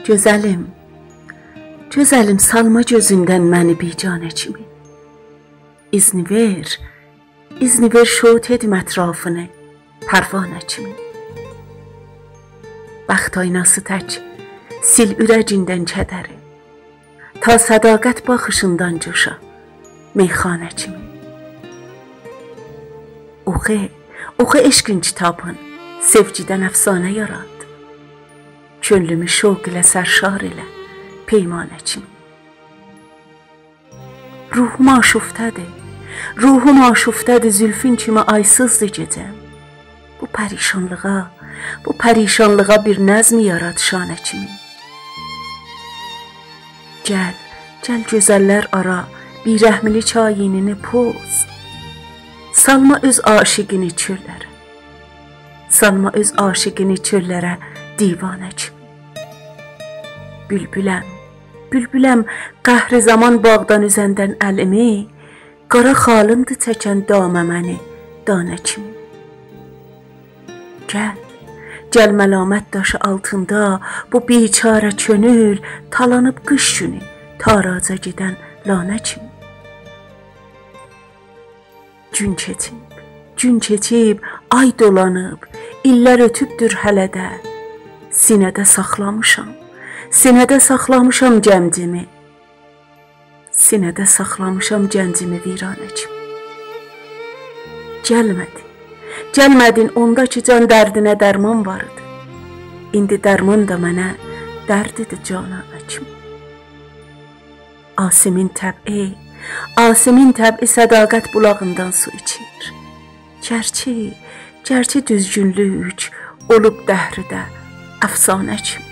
Gözəlim, gözəlim, salma gözündən məni bicanə kimi. İzni ver şut edim ətrafını, pərvanə kimi. Bəxt aynası tək, sil ürəcindən kədəri, ta sədaqət baxışından coşa, meyxanə kimi. Oxu eşqin kitabın, sevgidən əfsanə yarad. Könlümü şoq ilə sərşar ilə, peymanə kimi. Ruhum aşuftədir, zülfün kimi aysızdır gecəm. Bu pərişanlığa bir nəzmi yarad şanə kimi. Gəl gözəllər ara, bir rəhmilik ayinini poz. Salma öz aşiqini çöllərə, divanə kimi. Bülbüləm, qəhri zaman bağdan üzəndən əlimi, qara xalındı çəkən damə məni, danə kimi. Gəl məlamət daşı altında, bu biçarə könül, talanıb qış günü, taraca gedən lanə kimi. Gün keçib, ay dolanıb, illər ötübdür hələ də. Sinədə saxlamışam gəncimi viranə kimi. Gəlmədin onda ki can dərdinə dərman vardı. İndi dərman da mənə dərdidir cananə kimi. Asimin təb'i sədaqət bulağından su içir. Gerçi düzgünlük olub dəhridə əfsanə kimi.